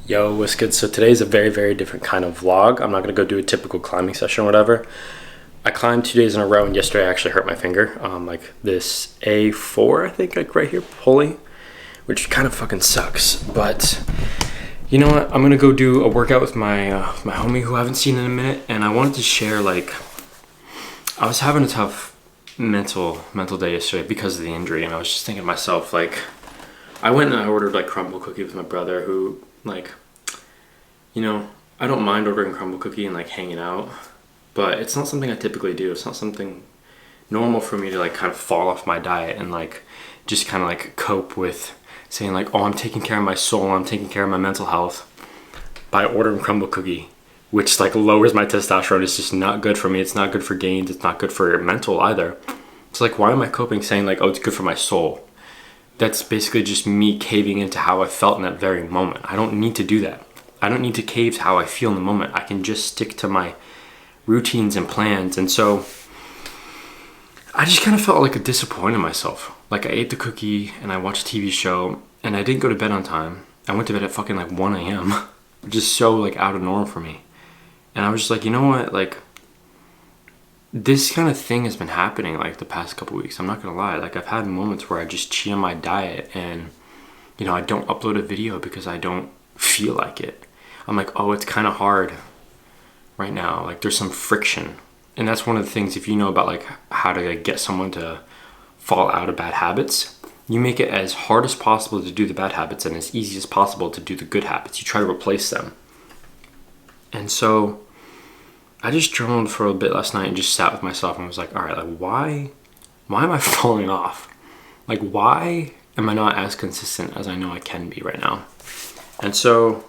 Yo, what's good? So today's a very different kind of vlog. I'm not gonna go do a typical climbing session or whatever. I climbed 2 days in a row, and yesterday I actually hurt my finger. Like this A4, I think, like right here, pulley, which kind of fucking sucks. But you know what? I'm gonna go do a workout with my my homie who I haven't seen in a minute, and I wanted to share, like, I was having a tough mental day yesterday because of the injury, and I was just thinking to myself, like, I went and I ordered like crumble cookie with my brother, who, like, you know, I don't mind ordering crumble cookie and like hanging out, but it's not something I typically do. It's not something normal for me to like kind of fall off my diet and like just kind of like cope with saying like, oh, I'm taking care of my soul, I'm taking care of my mental health by ordering crumble cookie, which like lowers my testosterone. It's just not good for me. It's not good for gains. It's not good for mental either. It's like, why am I coping saying like, oh, it's good for my soul? That's basically just me caving into how I felt in that very moment. I don't need to do that. I don't need to cave to how I feel in the moment. I can just stick to my routines and plans. And so I just kind of felt like disappointed in myself. Like, I ate the cookie and I watched a TV show and I didn't go to bed on time. I went to bed at fucking like 1 a.m. which is so like out of norm for me. And I was just like, you know what? Like, this kind of thing has been happening like the past couple weeks. I'm not gonna lie. Like, I've had moments where I just cheat on my diet and, you know, I don't upload a video because I don't feel like it. I'm like, oh, it's kind of hard right now. Like, there's some friction. And that's one of the things, if you know about like how to like, get someone to fall out of bad habits, you make it as hard as possible to do the bad habits and as easy as possible to do the good habits. You try to replace them. And so I just journaled for a bit last night and just sat with myself and was like, all right, like, why am I falling off? Like, why am I not as consistent as I know I can be right now? And so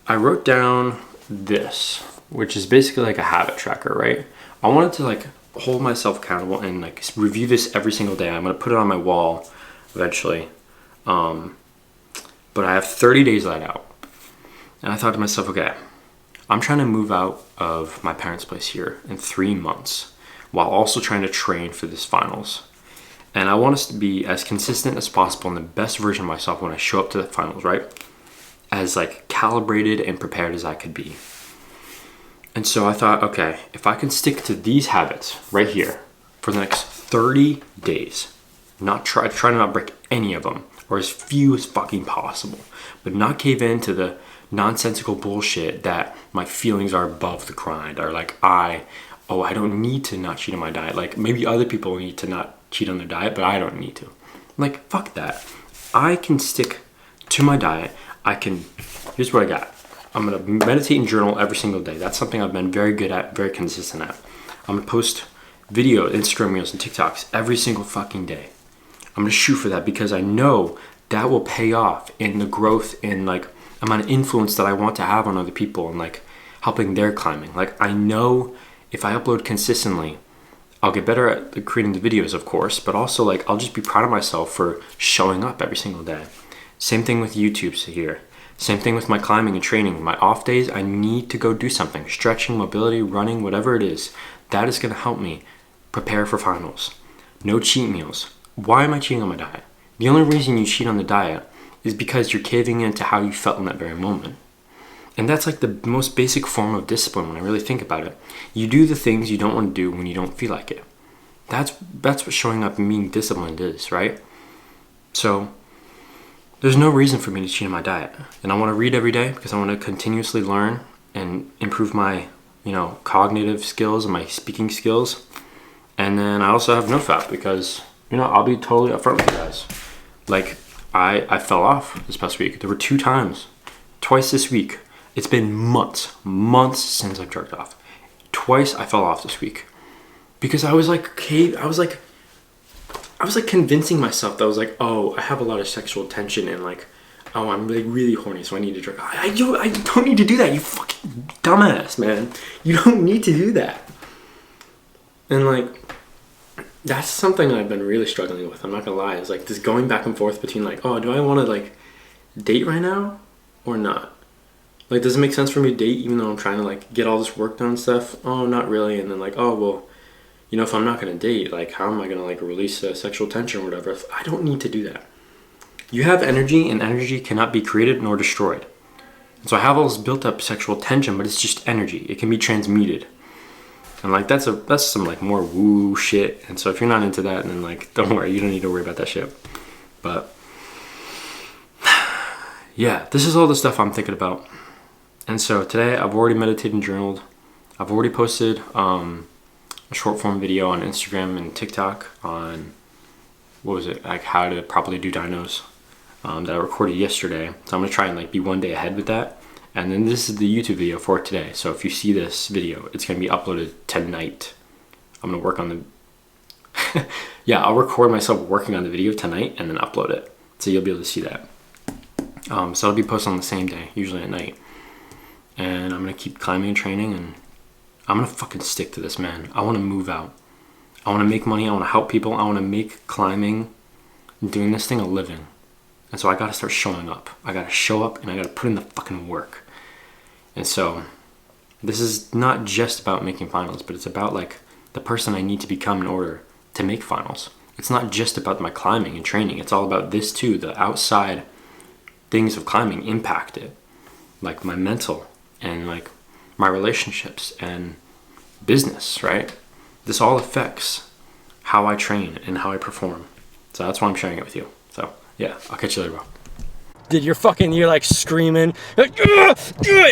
I wrote down this, which is basically like a habit tracker, right? I wanted to like hold myself accountable and like review this every single day. I'm gonna put it on my wall eventually. But I have 30 days laid out. And I thought to myself, okay, I'm trying to move out of my parents' place here in 3 months while also trying to train for this finals. And I want us to be as consistent as possible and the best version of myself when I show up to the finals, right? As like calibrated and prepared as I could be. And so I thought, okay, if I can stick to these habits right here for the next 30 days, try to not break any of them, or as few as fucking possible, but not cave into the nonsensical bullshit that my feelings are above the grind, or like I don't need to not cheat on my diet. Like, maybe other people need to not cheat on their diet, but I don't need to. Like, fuck that. I can stick to my diet. Here's what I got. I'm gonna meditate and journal every single day. That's something I've been very good at, very consistent at. I'm gonna post video, Instagram reels, and TikToks every single fucking day. I'm gonna shoot for that because I know that will pay off in the growth in like amount of influence that I want to have on other people and like helping their climbing. Like, I know if I upload consistently, I'll get better at creating the videos, of course, but also like I'll just be proud of myself for showing up every single day. Same thing with YouTube here. Same thing with my climbing and training. My off days, I need to go do something. Stretching, mobility, running, whatever it is. That is gonna help me prepare for finals. No cheat meals. Why am I cheating on my diet? The only reason you cheat on the diet is because you're caving into how you felt in that very moment. And that's like the most basic form of discipline when I really think about it. You do the things you don't want to do when you don't feel like it. That's what showing up and being disciplined is, right? So there's no reason for me to cheat on my diet. And I want to read every day because I want to continuously learn and improve my, you know, cognitive skills and my speaking skills. And then I also have no fat because, you know, I'll be totally upfront with you guys. Like, I fell off this past week. There were 2 times. Twice this week. It's been months since I've jerked off. Twice I fell off this week. Because I was like convincing myself that I was like, oh, I have a lot of sexual tension and like, oh, I'm like really horny, so I need to jerk off. I don't need to do that, you fucking dumbass, man. You don't need to do that. And like, that's something I've been really struggling with. I'm not gonna lie. It's like this going back and forth between like, oh, do I want to like date right now or not? Like, does it make sense for me to date even though I'm trying to like get all this work done and stuff? Oh, not really. And then like, oh, well, you know, if I'm not gonna date, like, how am I gonna like release sexual tension or whatever? I don't need to do that. You have energy, and energy cannot be created nor destroyed. So I have all this built up sexual tension, but it's just energy. It can be transmuted. And like that's some like more woo shit. And so if you're not into that, then like don't worry, you don't need to worry about that shit. But yeah, this is all the stuff I'm thinking about. And so today I've already meditated and journaled. I've already posted a short form video on Instagram and TikTok on like how to properly do dynos that I recorded yesterday. So I'm gonna try and like be one day ahead with that. And then this is the YouTube video for today. So if you see this video, it's gonna be uploaded tonight. I'm gonna work on the yeah, I'll record myself working on the video tonight and then upload it. So you'll be able to see that. So it'll be posted on the same day, usually at night. And I'm gonna keep climbing and training, and I'm gonna fucking stick to this, man. I wanna move out. I wanna make money, I wanna help people, I wanna make climbing and doing this thing a living. And so I gotta start showing up. I gotta show up and I gotta put in the fucking work. And so this is not just about making finals, but it's about like the person I need to become in order to make finals. It's not just about my climbing and training. It's all about this too. The outside things of climbing impact it. Like my mental and like my relationships and business, right? This all affects how I train and how I perform. So that's why I'm sharing it with you. So yeah, I'll catch you later, bro. Dude, you're like screaming. Like,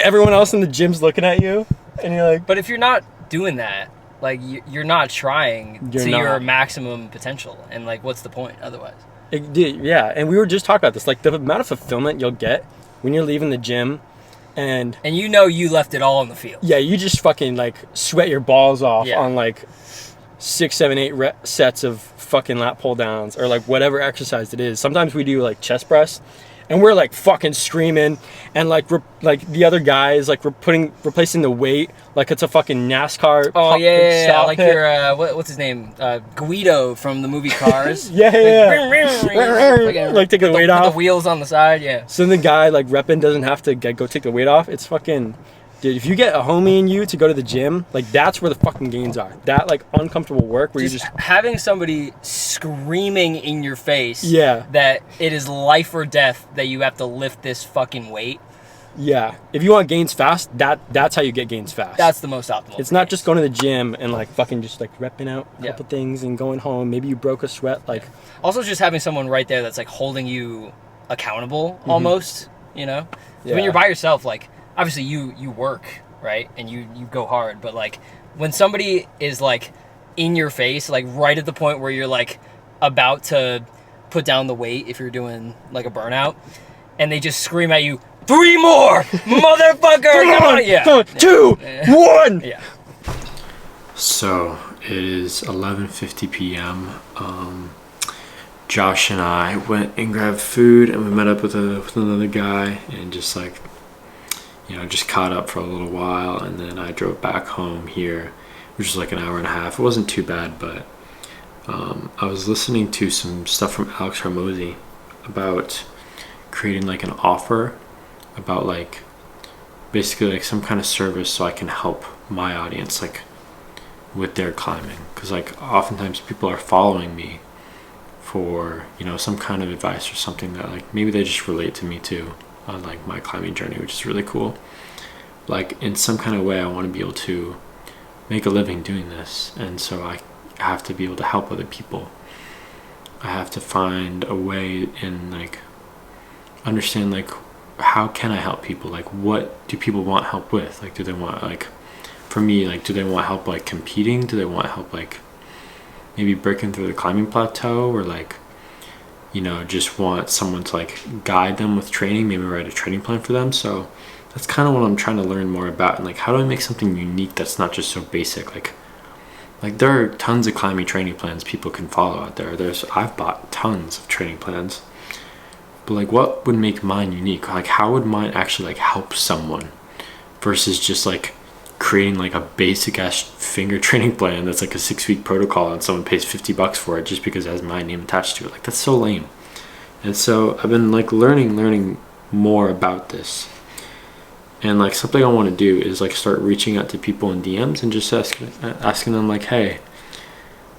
everyone else in the gym's looking at you. And you're like... But if you're not doing that, like you're not trying your maximum potential. And like, what's the point otherwise? Yeah, and we were just talking about this. Like the amount of fulfillment you'll get when you're leaving the gym. And you know you left it all on the field. Yeah, you just fucking like sweat your balls off on like 6, 7, 8 sets of fucking lat pull downs or like whatever exercise it is. Sometimes we do like chest press and we're like fucking screaming and like the other guy is like replacing the weight like it's a fucking NASCAR. Oh yeah, like pit. Your what's his name? Guido from the movie Cars. yeah. Like take the weight off. The wheels on the side, yeah. So the guy like repping doesn't have to go take the weight off. It's fucking... Dude, if you get a homie in you to go to the gym, like that's where the fucking gains are. That like uncomfortable work where you just having somebody screaming in your face that it is life or death that you have to lift this fucking weight. Yeah. If you want gains fast, that's how you get gains fast. That's the most optimal. It's not just going to the gym and like fucking just like repping out a couple things and going home. Maybe you broke a sweat. Like also just having someone right there that's like holding you accountable almost, you know? Yeah. When you're by yourself, like obviously you work, right? And you go hard, but like when somebody is like in your face, like right at the point where you're like about to put down the weight if you're doing like a burnout, and they just scream at you, 3 more, motherfucker! Come on, yeah. 2, 1! Yeah. So it is 11:50 p.m. Josh and I went and grabbed food, and we met up with another guy, and just like, you know, just caught up for a little while, and then I drove back home here, which was like an hour and a half. It wasn't too bad, but I was listening to some stuff from Alex Hormozy about creating like an offer about like basically like some kind of service so I can help my audience like with their climbing, because like oftentimes people are following me for, you know, some kind of advice or something that like maybe they just relate to me too on like my climbing journey, which is really cool. Like in some kind of way I want to be able to make a living doing this, and so I have to be able to help other people. I have to find a way and like understand like how can I help people, like what do people want help with, like do they want, like for me, like do they want help like competing, do they want help like maybe breaking through the climbing plateau, or like, you know, just want someone to like guide them with training, maybe write a training plan for them. So that's kind of what I'm trying to learn more about, and like how do I make something unique that's not just so basic. Like there are tons of climbing training plans people can follow out there. I've bought tons of training plans, but like what would make mine unique? Like how would mine actually like help someone versus just like creating like a basic ass finger training plan that's like a 6-week protocol and someone pays $50 for it just because it has my name attached to it. Like that's so lame. And so I've been like learning more about this, and like something I want to do is like start reaching out to people in DMs and just asking them like, hey,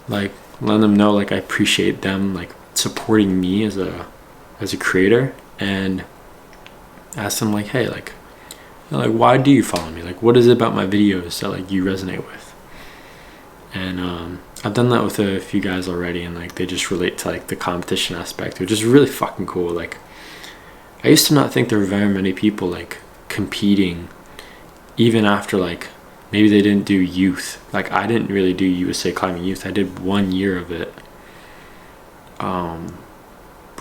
like letting them know like I appreciate them like supporting me as a creator, and ask them like, hey, like Like, why do you follow me? Like, what is it about my videos that like you resonate with? And I've done that with a few guys already, and like they just relate to like the competition aspect, which is really fucking cool. Like, I used to not think there were very many people like competing, even after like maybe they didn't do youth. Like, I didn't really do USA Climbing Youth. I did 1 year of it,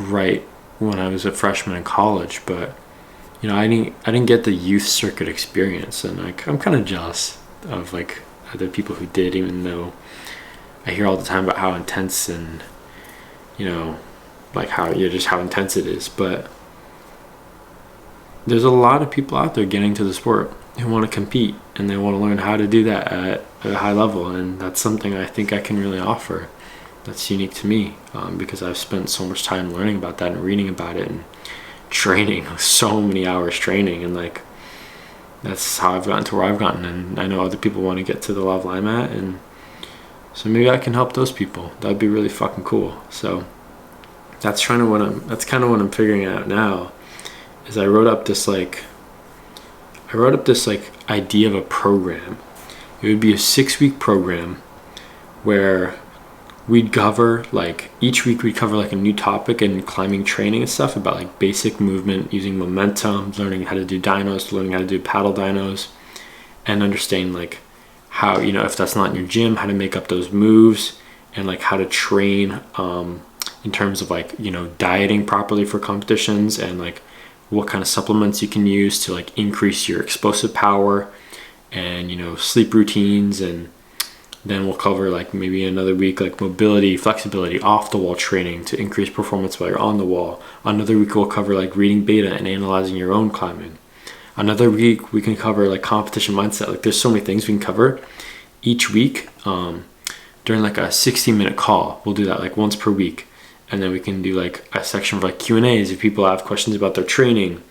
right when I was a freshman in college. But you know, I didn't get the youth circuit experience, and like I'm kind of jealous of like other people who did, even though I hear all the time about how intense and, you know, like how, yeah, just how intense it is. But there's a lot of people out there getting to the sport who want to compete, and they want to learn how to do that at a high level, and that's something I think I can really offer that's unique to me, because I've spent so much time learning about that and reading about it and training, so many hours training, and like that's how I've gotten to where I've gotten. And I know other people want to get to the level I'm at, and so maybe I can help those people. That'd be really fucking cool. So that's kind of what I'm figuring out now. Is I wrote up this idea of a program. It would be a 6-week program where we'd cover like each week we'd cover like a new topic in climbing training and stuff, about like basic movement, using momentum, learning how to do dynos, learning how to do paddle dynos, and understanding like how, you know, if that's not in your gym, how to make up those moves, and like how to train in terms of like, you know, dieting properly for competitions, and like what kind of supplements you can use to like increase your explosive power, and, you know, sleep routines. And then we'll cover like maybe another week like mobility, flexibility, off the wall training to increase performance while you're on the wall. Another week we'll cover like reading beta and analyzing your own climbing. Another week we can cover like competition mindset. Like, there's so many things we can cover each week during like a 60-minute call. We'll do that like once per week, and then we can do like a section of like Q&As if people have questions about their training.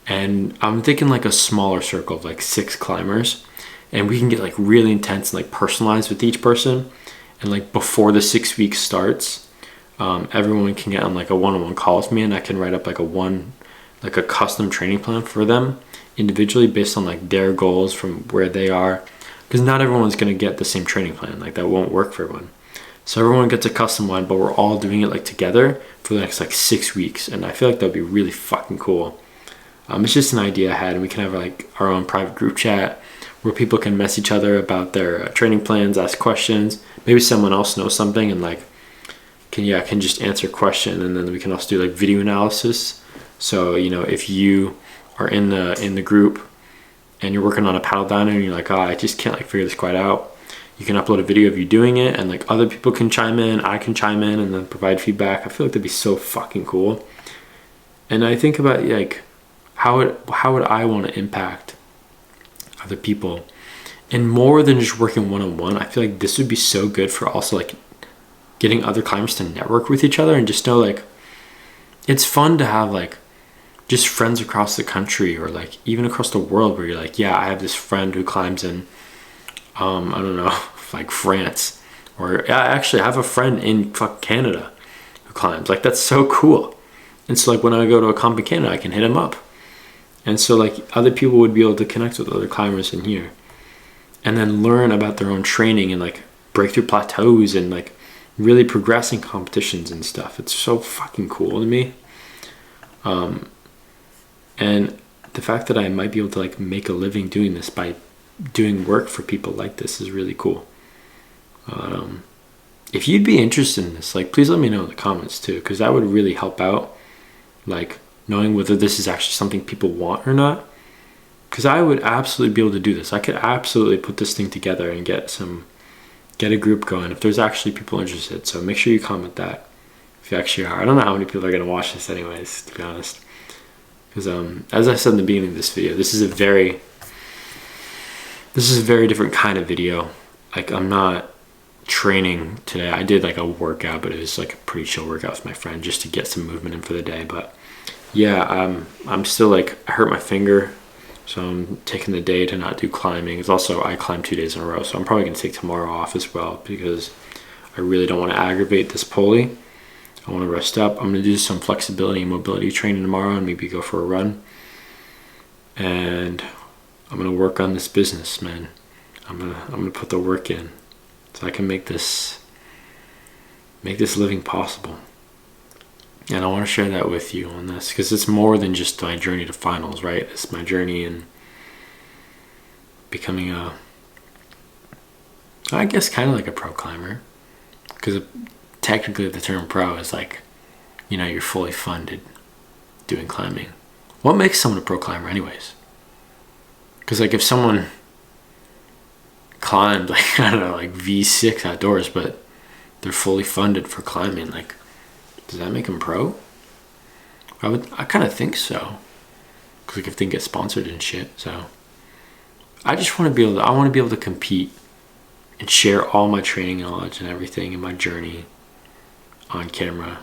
And I'm thinking like a smaller circle of like 6 climbers, and we can get like really intense and like personalized with each person. And like before the 6 weeks starts, everyone can get on like a one-on-one call with me, and I can write up like a custom training plan for them individually based on like their goals from where they are, because not everyone's going to get the same training plan. Like, that won't work for everyone. So everyone gets a custom one, but we're all doing it like together for the next like 6 weeks, and I feel like that'd be really fucking cool. It's just an idea I had, and we can have like our own private group chat where people can mess each other about their training plans, ask questions. Maybe someone else knows something and like can just answer a question, and then we can also do like video analysis. So, you know, if you are in the group and you're working on a paddle dyno and you're like, I just can't like figure this quite out, you can upload a video of you doing it, and like other people can chime in, I can chime in and then provide feedback. I feel like that'd be so fucking cool. And I think about like how would I want to impact other people, and more than just working one-on-one. I feel like this would be so good for also like getting other climbers to network with each other, and just know like it's fun to have like just friends across the country, or like even across the world, where you're like, yeah, I have this friend who climbs in I don't know, like France, or yeah, actually I have a friend in Canada who climbs. Like, that's so cool. And so like when I go to a comp in Canada, I can hit him up. And so like other people would be able to connect with other climbers in here, and then learn about their own training and like break through plateaus and like really progress in competitions and stuff. It's so fucking cool to me. And the fact that I might be able to like make a living doing this by doing work for people like this is really cool. If you'd be interested in this, like, please let me know in the comments too, because that would really help out, like knowing whether this is actually something people want or not. Because I would absolutely be able to do this. I could absolutely put this thing together and get a group going if there's actually people interested. So make sure you comment that if you actually are. I don't know how many people are going to watch this anyways, to be honest. Because as I said in the beginning of this video, this is a very different kind of video. Like, I'm not training today. I did like a workout, but it was like a pretty chill workout with my friend just to get some movement in for the day. But yeah, I'm still like, I hurt my finger, so I'm taking the day to not do climbing. It's also, I climbed 2 days in a row, so I'm probably going to take tomorrow off as well, because I really don't want to aggravate this pulley. I want to rest up. I'm going to do some flexibility and mobility training tomorrow, and maybe go for a run. And I'm gonna work on this business, man. I'm gonna put the work in so I can make this living possible. And I want to share that with you on this, because it's more than just my journey to finals, right? It's my journey in becoming I guess kind of like a pro climber, because technically the term pro is like, you know, you're fully funded doing climbing. What makes someone a pro climber anyways? Because like if someone climbed like, I don't know, like V6 outdoors, but they're fully funded for climbing, like, does that make them pro? I kind of think so, because like if they get sponsored and shit. So I just want to be able to compete and share all my training knowledge and everything in my journey on camera,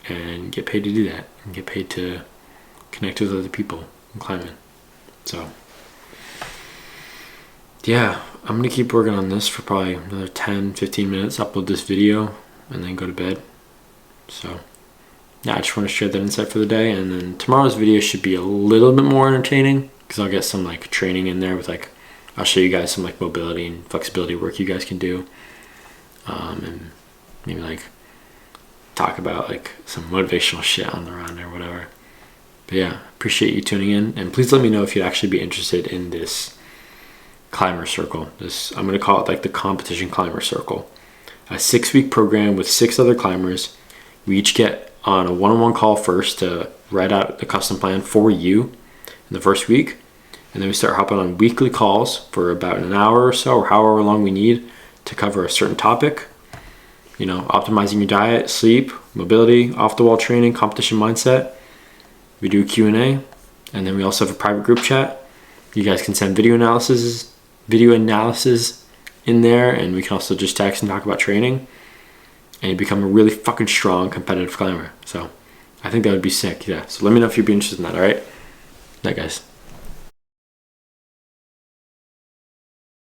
and get paid to do that, and get paid to connect with other people in climbing. So yeah, I'm gonna keep working on this for probably another 10-15 minutes, upload this video, and then go to bed. So yeah, I just want to share that insight for the day. And then tomorrow's video should be a little bit more entertaining, because I'll get some like training in there with like, I'll show you guys some like mobility and flexibility work you guys can do, and maybe like talk about like some motivational shit on the run or whatever. But yeah, appreciate you tuning in, and please let me know if you'd actually be interested in this climber circle. I'm gonna call it like the competition climber circle, a 6-week program with 6 other climbers. We each get on a one-on-one call first to write out the custom plan for you in the first week, and then we start hopping on weekly calls for about an hour or so, or however long we need to cover a certain topic. You know, optimizing your diet, sleep, mobility, off-the-wall training, competition mindset. We do Q&A, and then we also have a private group chat. You guys can send video analysis in there, and we can also just text and talk about training, and you become a really fucking strong competitive climber. So I think that would be sick. Yeah, so let me know if you'd be interested in that. All right, night guys.